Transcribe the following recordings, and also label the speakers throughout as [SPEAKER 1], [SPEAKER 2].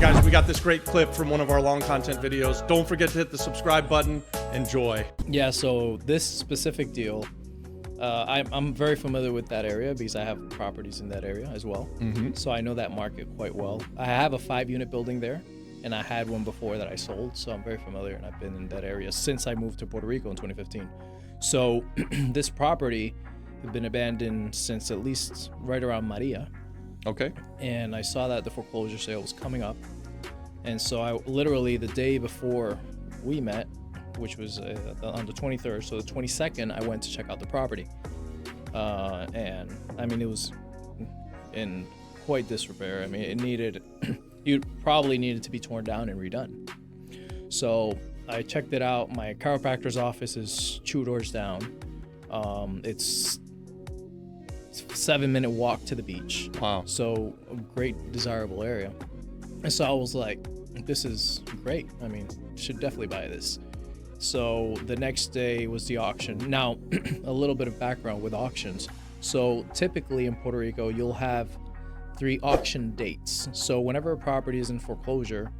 [SPEAKER 1] guys, we got this great clip from one of our long content videos. Don't forget to hit the subscribe button. Enjoy.
[SPEAKER 2] Yeah, so this specific deal, I'm very familiar with that area because I have properties in that area as well. So I know that market quite well. I have a 5-unit building there, and I had one before that I sold, so I'm very familiar, and I've been in that area since I moved to Puerto Rico in 2015. So this property had been abandoned since at least right around Maria.
[SPEAKER 1] Okay.
[SPEAKER 2] And I saw that the foreclosure sale was coming up. And so I literally, the day before we met, which was on the 23rd, so the 22nd, I went to check out the property. And I mean, it was in quite disrepair. I mean, it needed, you probably needed to be torn down and redone. So I checked it out. My chiropractor's office is 2 doors down. It's a 7-minute walk to the beach.
[SPEAKER 1] Wow.
[SPEAKER 2] So a great, desirable area. And so I was like, this is great. I mean, should definitely buy this. So the next day was the auction. Now, a little bit of background with auctions. So typically in Puerto Rico, you'll have 3 auction dates. So whenever a property is in foreclosure,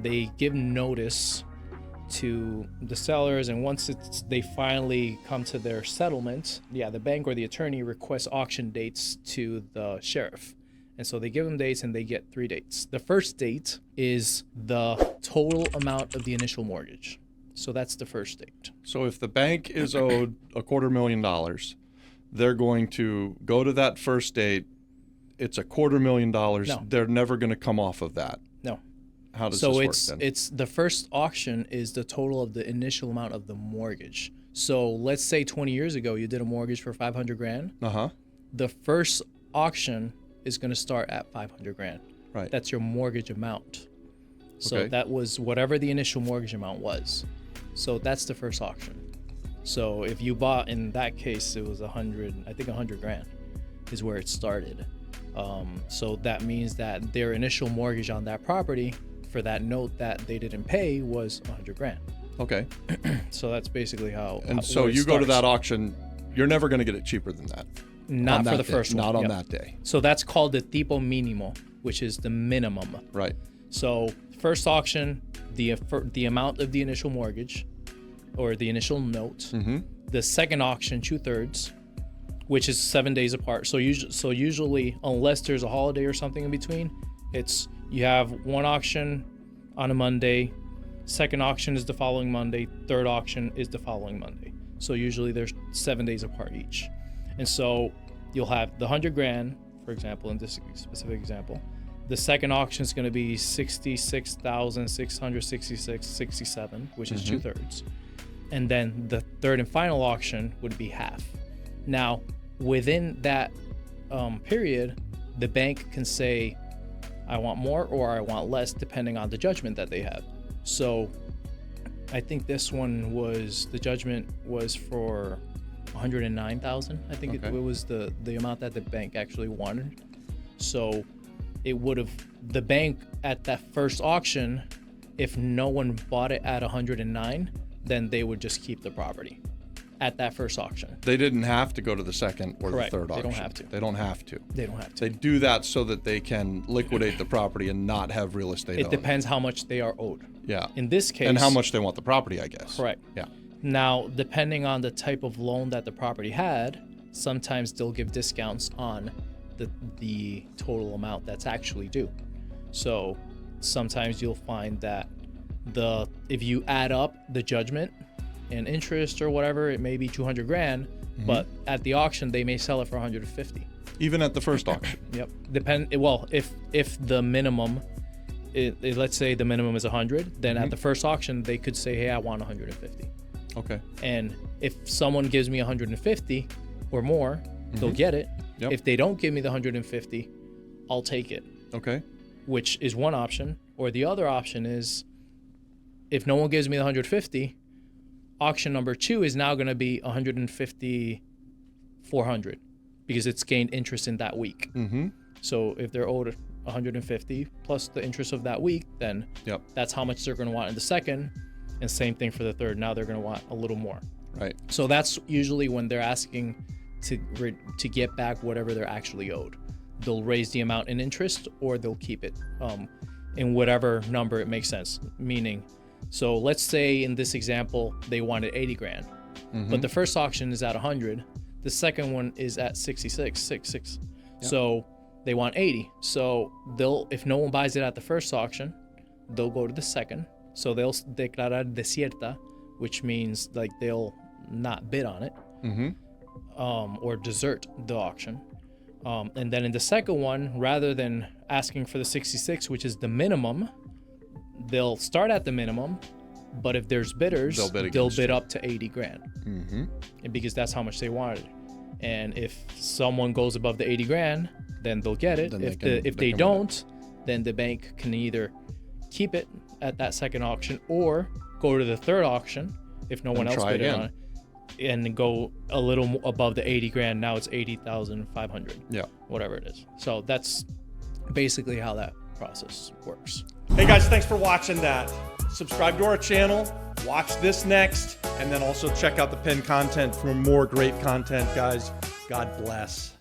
[SPEAKER 2] they give notice to the sellers, and once they finally come to their settlement, the bank or the attorney requests auction dates to the sheriff. And so they give them dates, and they get 3 dates. The first date is the total amount of the initial mortgage. So that's the first date.
[SPEAKER 1] So if the bank is owed $250,000, they're going to go to that first date. It's $250,000.
[SPEAKER 2] No.
[SPEAKER 1] They're never going to come off of that.
[SPEAKER 2] No.
[SPEAKER 1] How does
[SPEAKER 2] So
[SPEAKER 1] this work then?
[SPEAKER 2] it's the first auction is the total of the initial amount of the mortgage. So let's say 20 years ago you did a mortgage for $500,000. The first auction is going to start at $500,000.
[SPEAKER 1] Right.
[SPEAKER 2] That's your mortgage amount. So
[SPEAKER 1] Okay.
[SPEAKER 2] that was whatever the initial mortgage amount was. So that's the first auction. So if you bought, in that case, it was $100,000 is where it started. So that means that their initial mortgage on that property for that note that they didn't pay was $100,000.
[SPEAKER 1] Okay.
[SPEAKER 2] So that's basically how.
[SPEAKER 1] And so
[SPEAKER 2] where it
[SPEAKER 1] you go to
[SPEAKER 2] starts.
[SPEAKER 1] that auction, you're never going to get it cheaper than that.
[SPEAKER 2] Not
[SPEAKER 1] on
[SPEAKER 2] for
[SPEAKER 1] that
[SPEAKER 2] the
[SPEAKER 1] day.
[SPEAKER 2] first one.
[SPEAKER 1] Not on
[SPEAKER 2] Yep.
[SPEAKER 1] that day.
[SPEAKER 2] So that's called the tipo mínimo, which is the minimum.
[SPEAKER 1] Right.
[SPEAKER 2] So first auction, the amount of the initial mortgage or the initial note. The second auction, 2/3, which is 7 days apart. So usually, unless there's a holiday or something in between, it's you have one auction on a Monday, second auction is the following Monday, third auction is the following Monday. So usually there's 7 days apart each. And so you'll have the $100,000, for example, in this specific example. The second auction is going to be $66,666.67, which is 2/3. And then the third and final auction would be half. Now, within that period, the bank can say, I want more or I want less, depending on the judgment that they have. So I think this one was, the judgment was for $109,000. I think
[SPEAKER 1] Okay.
[SPEAKER 2] it was the amount that the bank actually wanted. So it would have, the bank at that first auction, if no one bought it at 109, then they would just keep the property at that first auction.
[SPEAKER 1] They didn't have to go to the second or
[SPEAKER 2] Correct.
[SPEAKER 1] the third
[SPEAKER 2] They
[SPEAKER 1] auction.
[SPEAKER 2] don't have to.
[SPEAKER 1] They don't have to.
[SPEAKER 2] They don't have to.
[SPEAKER 1] They do that so that they can liquidate the property and not have real estate
[SPEAKER 2] It
[SPEAKER 1] owned.
[SPEAKER 2] depends how much they are owed.
[SPEAKER 1] Yeah.
[SPEAKER 2] In this case.
[SPEAKER 1] And how much they want the property, I guess.
[SPEAKER 2] Correct.
[SPEAKER 1] Yeah.
[SPEAKER 2] Now, depending on the type of loan that the property had, sometimes they'll give discounts on the total amount that's actually due. So sometimes you'll find that if you add up the judgment and interest or whatever, it may be $200,000, but at the auction they may sell it for $150,000.
[SPEAKER 1] Even at the first auction.
[SPEAKER 2] Yep. Well, if the minimum, let's say the minimum is 100, then at the first auction they could say, hey, I want 150.
[SPEAKER 1] Okay.
[SPEAKER 2] And if someone gives me 150 or more, they'll get it.
[SPEAKER 1] Yep.
[SPEAKER 2] If they don't give me the 150, I'll take it,
[SPEAKER 1] Okay.
[SPEAKER 2] which is one option. Or the other option is, if no one gives me the 150, auction number 2 is now going to be 150,400 because it's gained interest in that week. So if they're owed 150 plus the interest of that week, then that's how much they're going to want in the second. And same thing for the third. Now they're going to want a little more.
[SPEAKER 1] Right.
[SPEAKER 2] So that's usually when they're asking to get back whatever they're actually owed. They'll raise the amount in interest or they'll keep it. in whatever number it makes sense. Meaning, so let's say in this example, they wanted 80 grand, but the first auction is at 100. The second one is at 66. So they want 80. So if no one buys it at the first auction, they'll go to the second. So they'll declarar desierta, which means like they'll not bid on it, or desert the auction. And then in the second one, rather than asking for the 66, which is the minimum, they'll start at the minimum, but if there's bidders, they'll bid up to 80 grand, and because that's how much they wanted. And if someone goes above the 80 grand, then they'll get it. If they don't, then the bank can either keep it at that second auction or go to the third auction if no one else bid on it, and go a little above the 80 grand. Now it's 80,500. Yeah. Whatever it is. So that's basically how that process works.
[SPEAKER 3] Hey guys, thanks for watching that. Subscribe to our channel, watch this next, and then also check out the pinned content for more great content, guys. God bless.